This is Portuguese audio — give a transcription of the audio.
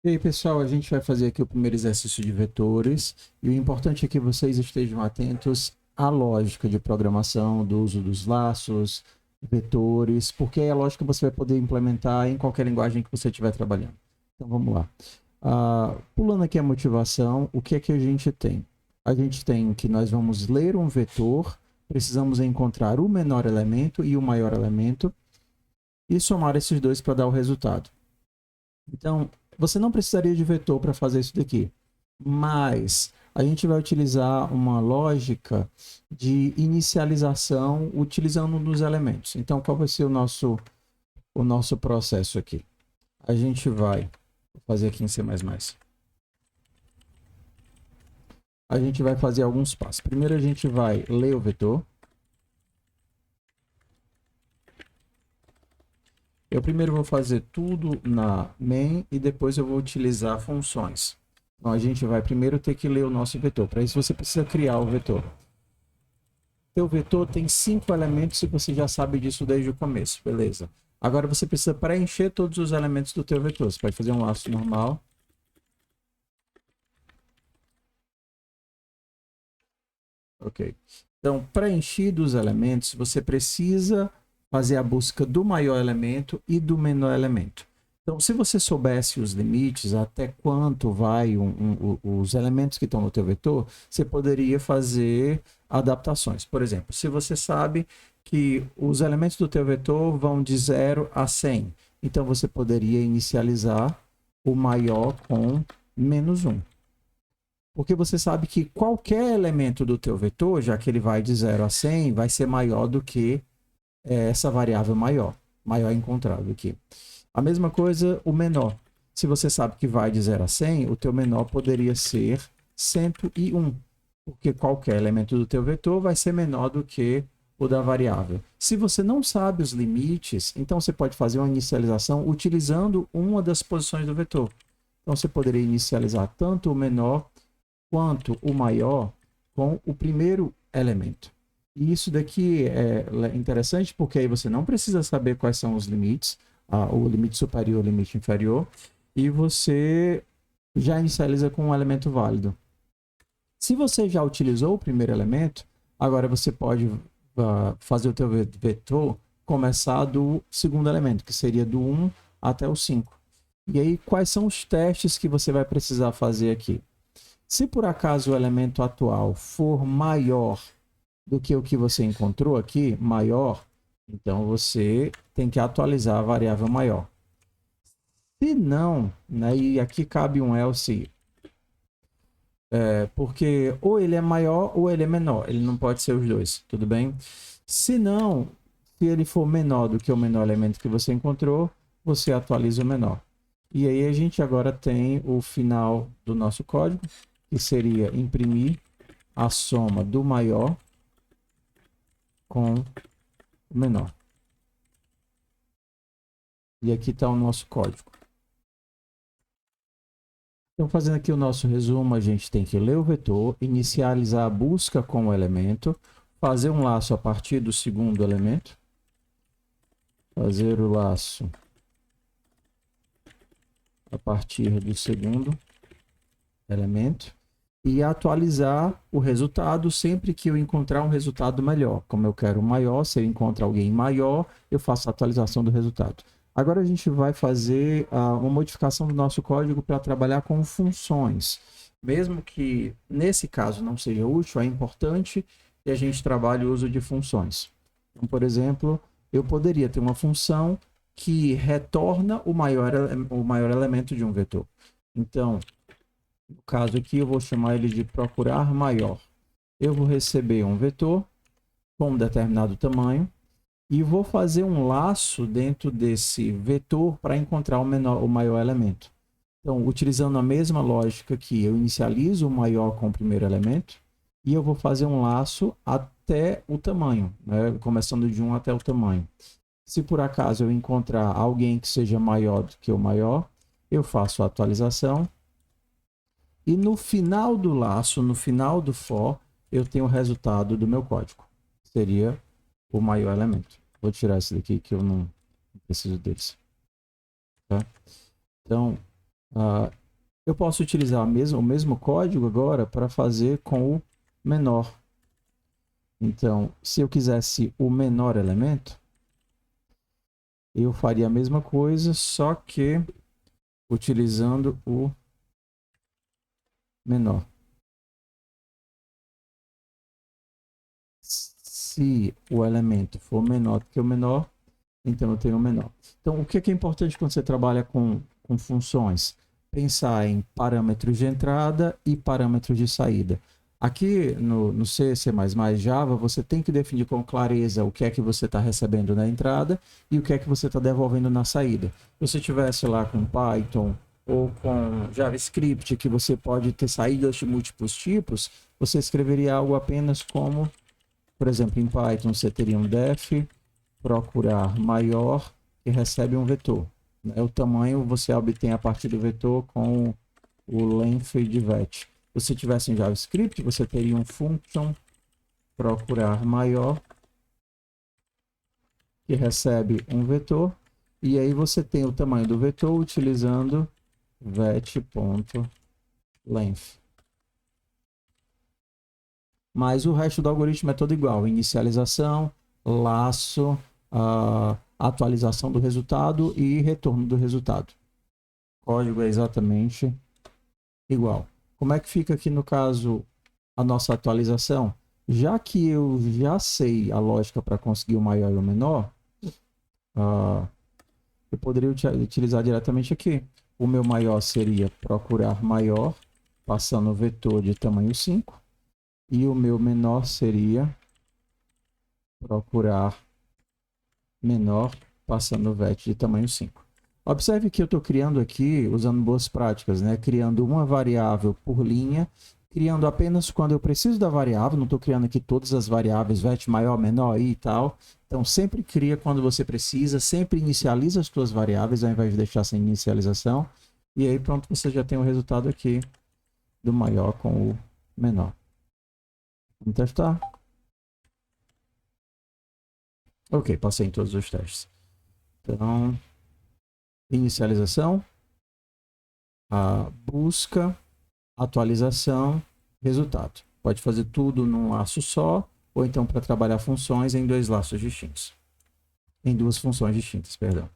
E aí, pessoal, a gente vai fazer aqui o primeiro exercício de vetores. E o importante é que vocês estejam atentos à lógica de programação, do uso dos laços, vetores, porque é a lógica que você vai poder implementar em qualquer linguagem que você estiver trabalhando. Então, vamos lá. Pulando aqui a motivação, o que é que a gente tem? A gente tem que nós vamos ler um vetor, precisamos encontrar o menor elemento e o maior elemento e somar esses dois para dar o resultado. Então, você não precisaria de vetor para fazer isso daqui, mas a gente vai utilizar uma lógica de inicialização utilizando um dos elementos. Então, qual vai ser o nosso processo aqui? A gente vai fazer aqui em C++. A gente vai fazer alguns passos. Primeiro, a gente vai ler o vetor. Eu primeiro vou fazer tudo na main e depois eu vou utilizar funções. Então, a gente vai primeiro ter que ler o nosso vetor. Para isso, você precisa criar o vetor. Teu vetor tem 5 elementos e você já sabe disso desde o começo, beleza. Agora, você precisa preencher todos os elementos do teu vetor. Você pode fazer um laço normal. Ok. Então, preenchidos os elementos, você precisa fazer a busca do maior elemento e do menor elemento. Então, se você soubesse os limites, até quanto vai os elementos que estão no teu vetor, você poderia fazer adaptações. Por exemplo, se você sabe que os elementos do teu vetor vão de 0 a 100, então você poderia inicializar o maior com -1. Porque você sabe que qualquer elemento do teu vetor, já que ele vai de 0 a 100, vai ser maior do que essa variável maior encontrada aqui. A mesma coisa o menor. Se você sabe que vai de 0 a 100, o teu menor poderia ser 101, porque qualquer elemento do teu vetor vai ser menor do que o da variável. Se você não sabe os limites, então você pode fazer uma inicialização utilizando uma das posições do vetor. Então você poderia inicializar tanto o menor quanto o maior com o primeiro elemento. E isso daqui é interessante porque aí você não precisa saber quais são os limites, o limite superior, o limite inferior, e você já inicializa com um elemento válido. Se você já utilizou o primeiro elemento, agora você pode fazer o teu vetor começar do segundo elemento, que seria do 1 até o 5. E aí, quais são os testes que você vai precisar fazer aqui? Se por acaso o elemento atual for maior do que o que você encontrou aqui, maior, então você tem que atualizar a variável maior. Se não, né, e aqui cabe um else, porque ou ele é maior ou ele é menor, ele não pode ser os dois, tudo bem? Se não, se ele for menor do que o menor elemento que você encontrou, você atualiza o menor. E aí a gente agora tem o final do nosso código, que seria imprimir a soma do maior com o menor. E aqui está o nosso código. Então, fazendo aqui o nosso resumo, a gente tem que ler o vetor, inicializar a busca com o elemento, fazer um laço a partir do segundo elemento, fazer o laço a partir do segundo elemento, e atualizar o resultado sempre que eu encontrar um resultado melhor. Como eu quero maior, se eu encontrar alguém maior, eu faço a atualização do resultado. Agora a gente vai fazer uma modificação do nosso código para trabalhar com funções. Mesmo que nesse caso não seja útil, é importante que a gente trabalhe o uso de funções. Então, por exemplo, eu poderia ter uma função que retorna o maior elemento de um vetor. Então, no caso aqui, eu vou chamar ele de procurar maior. Eu vou receber um vetor com um determinado tamanho e vou fazer um laço dentro desse vetor para encontrar o maior elemento. Então, utilizando a mesma lógica que eu inicializo o maior com o primeiro elemento e eu vou fazer um laço até o tamanho, né? Começando de 1 até o tamanho. Se por acaso eu encontrar alguém que seja maior do que o maior, eu faço a atualização. E no final do laço, no final do for, eu tenho o resultado do meu código. Seria o maior elemento. Vou tirar esse daqui que eu não preciso deles. Tá? Então, Eu posso utilizar o mesmo código agora para fazer com o menor. Então, se eu quisesse o menor elemento, eu faria a mesma coisa, só que utilizando o menor. Se o elemento for menor do que o menor, então eu tenho o menor. Então, o que é importante quando você trabalha com funções? Pensar em parâmetros de entrada e parâmetros de saída. Aqui no C, C++, Java, você tem que definir com clareza o que é que você está recebendo na entrada e o que é que você está devolvendo na saída. Se você tivesse lá com Python ou com JavaScript, que você pode ter saídas de múltiplos tipos, você escreveria algo apenas como, por exemplo, em Python você teria um def procurar maior que recebe um vetor. O tamanho você obtém a partir do vetor com o length de vet. Se você tivesse em JavaScript, você teria um function procurar maior que recebe um vetor, e aí você tem o tamanho do vetor utilizando vet.length. Mas o resto do algoritmo é todo igual: inicialização, laço, atualização do resultado e retorno do resultado. O código é exatamente igual. Como é que fica aqui no caso a nossa atualização? Já que eu já sei a lógica para conseguir o maior e o menor, eu poderia utilizar diretamente aqui. O meu maior seria procurar maior, passando o vetor de tamanho 5. E o meu menor seria procurar menor, passando o vet de tamanho 5. Observe que eu estou criando aqui, usando boas práticas, né? Criando uma variável por linha, criando apenas quando eu preciso da variável, não estou criando aqui todas as variáveis, vet maior, menor e tal. Então, sempre cria quando você precisa, sempre inicializa as suas variáveis, ao invés de deixar sem inicialização. E aí, pronto, você já tem o resultado aqui do maior com o menor. Vamos testar. Ok, passei em todos os testes. Então, inicialização, a busca, atualização, resultado. Pode fazer tudo num laço só, ou então para trabalhar funções em dois laços distintos. Em duas funções distintas, perdão.